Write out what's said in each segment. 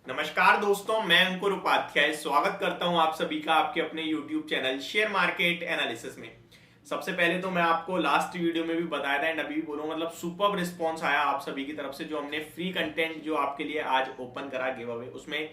नमस्कार दोस्तों, मैं अंकुर उपाध्याय स्वागत करता हूं आप सभी का आपके अपने YouTube channel share market analysis में। सबसे पहले तो मैं आपको लास्ट वीडियो में भी बताया था एंड अभी भी बोलूं, मतलब सुपर्ब रिस्पॉन्स आया आप सभी की तरफ से। जो हमने फ्री कंटेंट जो आपके लिए आज ओपन करा गिव अवे, उसमें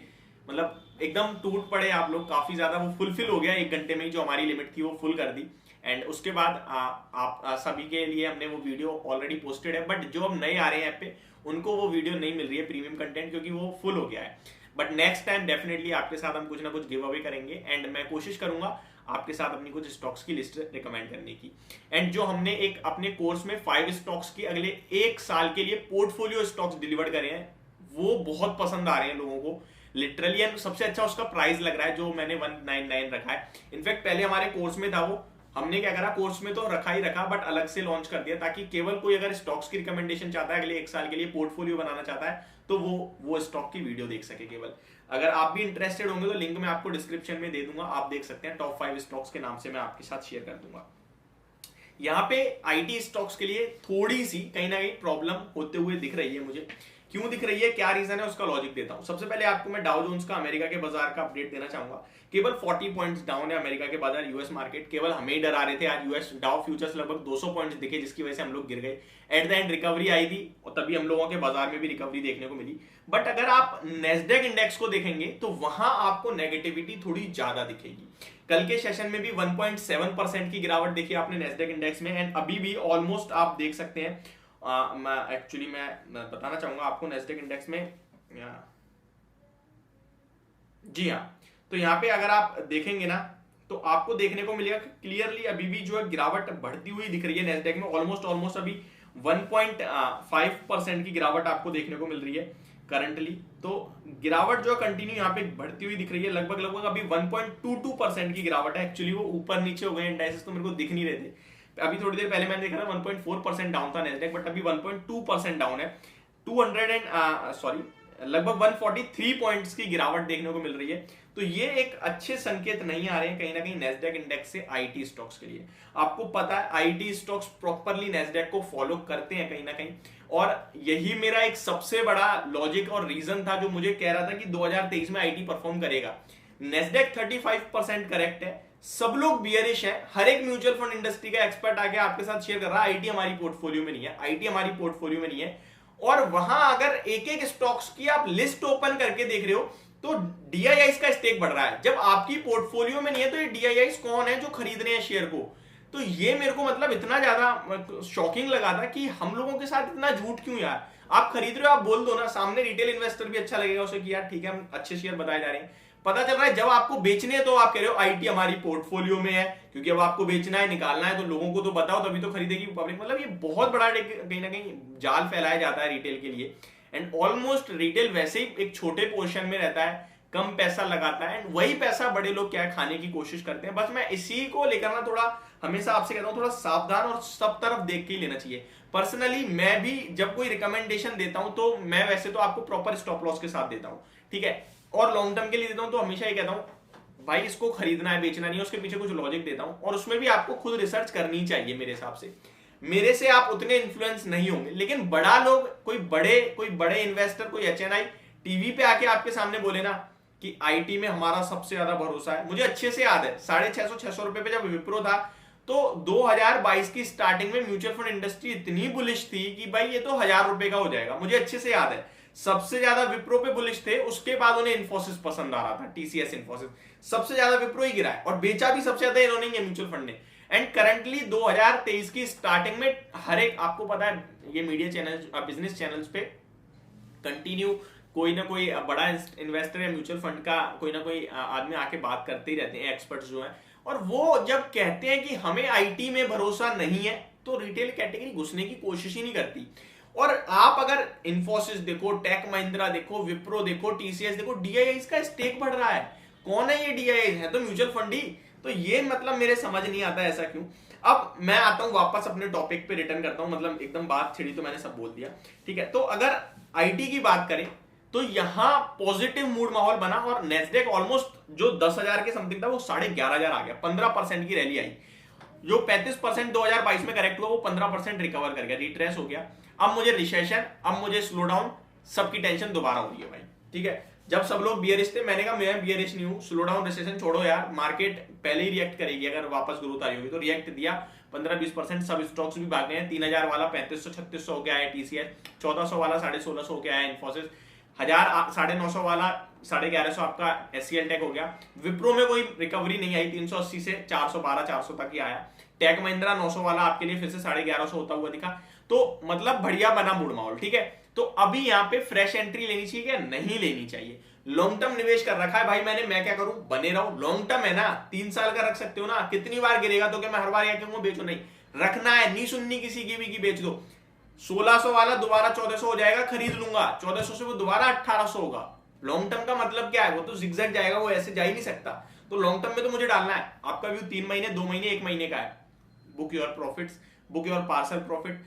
मतलब एकदम टूट पड़े आप लोग काफी ज्यादा। वो फुलफिल हो गया 1 घंटे में ही, जो हमारी लिमिट थी वो फुल कर दी। एंड उसके बाद आप सभी के लिए हमने वो वीडियो ऑलरेडी पोस्टेड है, बट जो अब नए आ रहे हैं ऐप पे उनको वो वीडियो नहीं मिल रही है प्रीमियम कंटेंट, क्योंकि वो फुल हो गया है। बट नेक्स्ट टाइम डेफिनेटली आपके साथ हम कुछ ना कुछ गिव अवे करेंगे एंड मैं कोशिश करूंगा आपके साथ अपनी कुछ स्टॉक्स की लिस्ट रिकमेंड करने की। एंड जो हमने एक अपने कोर्स में 5 स्टॉक्स की अगले 1 साल के लिए पोर्टफोलियो स्टॉक्स डिलीवर करे हैं, वो बहुत पसंद आ रहे हैं लोगों को लिटरली। एंड सबसे अच्छा उसका प्राइस लग रहा है जो मैंने 199 रखा है। इनफैक्ट पहले हमारे कोर्स में था, वो हमने क्या करा, कोर्स में तो रखा ही रखा बट अलग से लॉन्च कर दिया, ताकि केवल कोई अगर स्टॉक्स की रिकमेंडेशन चाहता है अगले 1 साल के लिए पोर्टफोलियो बनाना चाहता है तो वो स्टॉक की वीडियो देख सके केवल। अगर आप भी इंटरेस्टेड होंगे तो लिंक मैं आपको डिस्क्रिप्शन में दे दूंगा, आप देख सकते हैं। टॉप 5 स्टॉक्स के नाम से मैं आपके साथ शेयर कर दूंगा। यहाँ पे आईटी स्टॉक्स के लिए थोड़ी सी कहीं ना कहीं प्रॉब्लम होते हुए दिख रही है मुझे। क्यों दिख रही है, क्या रीजन है, उसका लॉजिक देता हूं। सबसे पहले आपको मैं डाउ जोन्स का अमेरिका के बाजार का अपडेट देना चाहूंगा। केवल 40 पॉइंट्स डाउन है अमेरिका के बाजार, यूएस मार्केट। केवल हमें ही डरा रहे थे, आज यूएस डाउ फ्यूचर्स लगभग 200 पॉइंट्स दिखे, जिसकी वजह से हम लोग गिर गए। एट द एंड रिकवरी आई थी और तभी हम लोगों के बाजार में भी रिकवरी देखने को मिली। बट अगर आप नेस्डेक इंडेक्स को देखेंगे तो वहां आपको नेगेटिविटी थोड़ी ज्यादा दिखेगी। कल के सेशन में भी 1.7% की गिरावट देखी आपने नेस्डेक इंडेक्स में, एंड अभी भी ऑलमोस्ट आप देख सकते हैं। मैं बताना चाहूंगा आपको नेस्डेक इंडेक्स में, जी हाँ, तो यहाँ पे अगर आप देखेंगे ना तो आपको देखने को मिलेगा क्लियरली अभी भी जो है गिरावट बढ़ती हुई दिख रही है नेस्डेक में। ऑलमोस्ट अभी 1.5% की गिरावट आपको देखने को मिल रही है करंटली। तो गिरावट जो कंटिन्यू यहाँ पे बढ़ती हुई दिख रही है, लगभग अभी 1.22% की गिरावट है। एक्चुअली वो ऊपर नीचे हो गए इंडाइसेस, तो मेरे को दिख नहीं रहे थे। अभी थोड़ी देर पहले मैंने देखा था 1.4% डाउन था नेस्डेक, बट अभी 1.2% डाउन है। 200 एंड सॉरी लगभग 143 पॉइंट्स की गिरावट देखने को मिल रही है। तो ये एक अच्छे संकेत नहीं आ रहे हैं कहीं ना कहीं नेस्डेक इंडेक्स से आईटी स्टॉक्स के लिए। आपको पता है आईटी स्टॉक्स प्रॉपरली नेस्डेक को फॉलो करते हैं कहीं ना कहीं, और यही मेरा एक सबसे बड़ा लॉजिक और रीजन था जो मुझे कह रहा था कि 2023 में आईटी परफॉर्म करेगा। नेस्डेक 35% करेक्ट है, सब लोग बियरिश है। हर एक म्यूचुअल फंड इंडस्ट्री का एक्सपर्ट आके आपके साथ शेयर कर रहा है आईटी हमारी पोर्टफोलियो में नहीं है, आईटी हमारी पोर्टफोलियो में नहीं है। और वहां अगर एक एक स्टॉक्स की आप लिस्ट ओपन करके देख रहे हो तो डीआईआईस का स्टेक बढ़ रहा है। जब आपकी पोर्टफोलियो में नहीं है तो ये डीआईआईस कौन है जो खरीद रहे हैं शेयर को? तो ये मेरे को मतलब इतना ज्यादा शॉकिंग लगा था कि हम लोगों के साथ इतना झूठ क्यों यार। आप खरीद रहे हो, आप बोल दो ना, सामने रिटेल इन्वेस्टर भी अच्छा लगेगा उसे कि यार ठीक है हम अच्छे शेयर बताए जा रहे हैं। पता चल रहा है जब आपको बेचने हैं तो आप कह रहे हो आईटी हमारी पोर्टफोलियो में है, क्योंकि अब आपको बेचना है निकालना है तो लोगों को तो बताओ तभी तो खरीदेगी पब्लिक। मतलब ये बहुत बड़ा कहीं ना कहीं जाल फैलाया जाता है रिटेल के लिए। एंड ऑलमोस्ट रिटेल वैसे ही एक छोटे पोर्शन में रहता है, कम पैसा लगाता है, एंड वही पैसा बड़े लोग क्या खाने की कोशिश करते हैं। बस मैं इसी को लेकर ना थोड़ा हमेशा आपसे कहता हूं थोड़ा सावधान और सब तरफ देख के ही लेना चाहिए। पर्सनली मैं भी जब कोई रिकमेंडेशन देता हूं तो मैं वैसे तो आपको प्रॉपर स्टॉप लॉस के साथ देता हूं, ठीक है, और लॉन्ग टर्म के लिए देता हूं तो हमेशा ही कहता हूं भाई इसको खरीदना है बेचना नहीं है, उसके पीछे कुछ लॉजिक देता हूं। और उसमें भी आपको खुद रिसर्च करनी चाहिए मेरे हिसाब से। मेरे से आप उतने इन्फ्लुएंस नहीं होंगे, लेकिन बड़ा लोग कोई बड़े इन्वेस्टर कोई एचएनआई टीवी पे आके आपके सामने बोले ना कि आईटी में हमारा सबसे ज्यादा भरोसा है। मुझे अच्छे से याद है 650 रुपए पे जब विप्रो था तो 2022 की स्टार्टिंग में म्यूचुअल फंड इंडस्ट्री इतनी बुलिश थी कि भाई ये तो 1000 रुपए का हो जाएगा। मुझे अच्छे से याद है सबसे ज्यादा विप्रो पे बुलिश थे, उसके बाद उन्हें इन्फोसिस पसंद आ रहा था, टीसीएस इन्फोसिस। सबसे ज्यादा विप्रो ही गिरा है और बेचा भी सबसे ज्यादा इन्होंने ही म्यूचुअल फंड ने। एंड करंटली 2023 की स्टार्टिंग में हर एक, आपको पता है ये मीडिया चैनल बिजनेस चैनल्स पे कंटिन्यू कोई ना कोई बड़ा इन्वेस्टर या म्यूचुअल फंड का कोई ना कोई आदमी आके बात करते ही रहते हैं, एक्सपर्ट्स जो हैं। और वो जब कहते हैं कि हमें आईटी में भरोसा नहीं है तो रिटेल कैटेगरी घुसने की कोशिश ही नहीं करती। और आप अगर इन्फोसिस देखो, टेक महिंद्रा देखो, विप्रो देखो, टीसीएस देखो, डीआईआईस का स्टेक बढ़ रहा है। कौन है ये डीआईआईस? है तो म्यूचुअल फंड ही। तो ये मतलब मेरे समझ नहीं आता ऐसा क्यों। अब मैं आता हूं वापस अपने टॉपिक पे रिटर्न करता हूं, मतलब एकदम बात छिड़ी तो मैंने सब बोल दिया, ठीक है। तो अगर आईटी की बात करें तो यहां पॉजिटिव मूड माहौल बना और नेस्डेक ऑलमोस्ट जो 10,000 के समथिंग था वो 11,500 आ गया, 15% की रैली आई। जो 35% 2022 में करेक्ट हुआ वो 15% रिकवर कर गया, रिट्रेस हो गया। अब मुझे रिसेशन, अब मुझे स्लो डाउन, सबकी टेंशन दोबारा हो रही है भाई, ठीक है। जब सब लोग बियरिश थे, मैंने कहा मैं बियरिश नहीं हूँ, स्लो डाउन रिसेशन छोड़ो यार, मार्केट पहले ही रिएक्ट करेगी अगर वापस ग्रोथ आई होगी। तो रिएक्ट दिया 15-20%, सब स्टॉक्स भी भागे हैं। 3000 वाला 3500-3600 हो गया है टीसीएस, 1400 वाला 1650 हो गया है इन्फोसिस, 1000 950 वाला 1150 आपका एचसीएल टेक हो गया। विप्रो में कोई रिकवरी नहीं आई, 380 से 412-400 तक ही आया। टेक महिंद्रा 900 वाला आपके लिए फिर से 1150 होता हुआ दिखा। तो मतलब बढ़िया बना मूड माहौल, ठीक है। तो अभी यहाँ पे फ्रेश एंट्री लेनी चाहिए क्या? नहीं लेनी चाहिए। लॉन्ग टर्म निवेश कर रखा है भाई मैंने, मैं क्या करूं, बने रहूं। लॉन्ग टर्म है ना, 3 साल का रख सकते हो ना, कितनी बार गिरेगा तो क्या मैं हर बार यह कहूंगा बेचो? नहीं, रखना है, नहीं सुननी किसी की भी कि बेच दो। 1600 वाला दोबारा 1400 हो जाएगा, खरीद लूंगा। 1400 से वो दोबारा 1800 होगा। लॉन्ग टर्म का मतलब क्या है? वो तो जिगजैग जाएगा, वो ऐसे जा ही नहीं सकता। तो लॉन्ग टर्म में तो मुझे डालना है। आपका व्यू 3 महीने, 2 महीने, 1 महीने का है। Book your profits, book your parcel profit,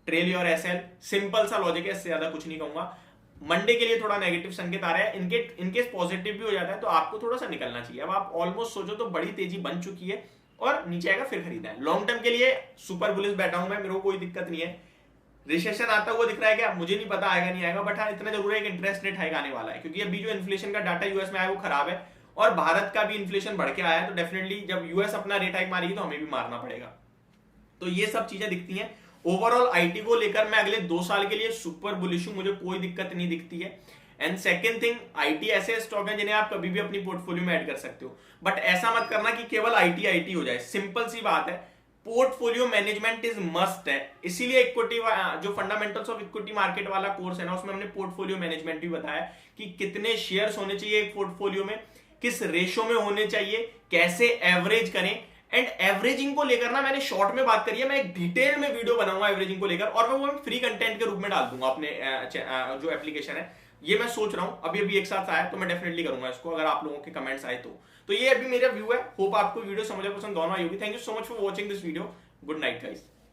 trail your SL. Simple सा लॉजिक है, इससे ज्यादा कुछ नहीं कहूंगा। मंडे के लिए थोड़ा नेगेटिव संकेत आ रहा है, इनकेस पॉजिटिव भी हो जाता है तो आपको थोड़ा सा निकलना चाहिए। अब आप ऑलमोस्ट सोचो तो बड़ी तेजी बन चुकी है और नीचे आएगा फिर खरीदना है। लॉन्ग टर्म के लिए सुपर बुलिश बैठा हूं मैं, मेरे को कोई दिक्कत नहीं है। रिसेशन आता हुआ दिख रहा है क्या? मुझे नहीं पता आएगा नहीं आएगा, बट हाँ इतना जरूर है कि इंटरेस्ट रेट हाइक आने वाला है, क्योंकि अभी जो इन्फ्लेशन का डाटा यूएस में आया वो खराब है और भारत का भी इन्फ्लेशन बढ़ के आया है। तो डेफिनेटली जब यूएस अपना रेट हाइक मारेगी तो हमें भी मारना पड़ेगा। तो ये सब चीजें दिखती हैं। ओवरऑल आईटी को लेकर मैं अगले 2 साल के लिए सुपर बुलिश हूं, मुझे कोई दिक्कत नहीं दिखती है। एंड सेकंड थिंग, आईटी ऐसे स्टॉक है जिन्हें आप कभी भी अपनी पोर्टफोलियो में ऐड कर सकते हो, बट ऐसा मत करना कि केवल आईटी हो जाए। सिंपल सी बात है, पोर्टफोलियो मैनेजमेंट इज मस्ट है। इसीलिए इक्विटी जो फंडामेंटल्स ऑफ इक्विटी मार्केट वाला कोर्स है ना, उसमें हमने पोर्टफोलियो मैनेजमेंट भी बताया कि कितने शेयर्स होने चाहिए एक पोर्टफोलियो में, किस रेशो में होने चाहिए, कैसे एवरेज करें। एंड एवरेजिंग को लेकर ना मैंने शॉर्ट में बात करी है, मैं एक डिटेल में वीडियो बनाऊंगा एवरेजिंग को लेकर और मैं फ्री कंटेंट के रूप में डाल दूंगा अपने जो एप्लीकेशन है। ये मैं सोच रहा हूं, अभी एक साथ आया तो मैं डेफिनेटली करूंगा इसको, अगर आप लोगों के कमेंट्स आए तो ये अभी मेरा व्यू है। होप आपको वीडियो समझ पसंद दोनों आई होगी। Thank you so much for watching this video. Good night guys.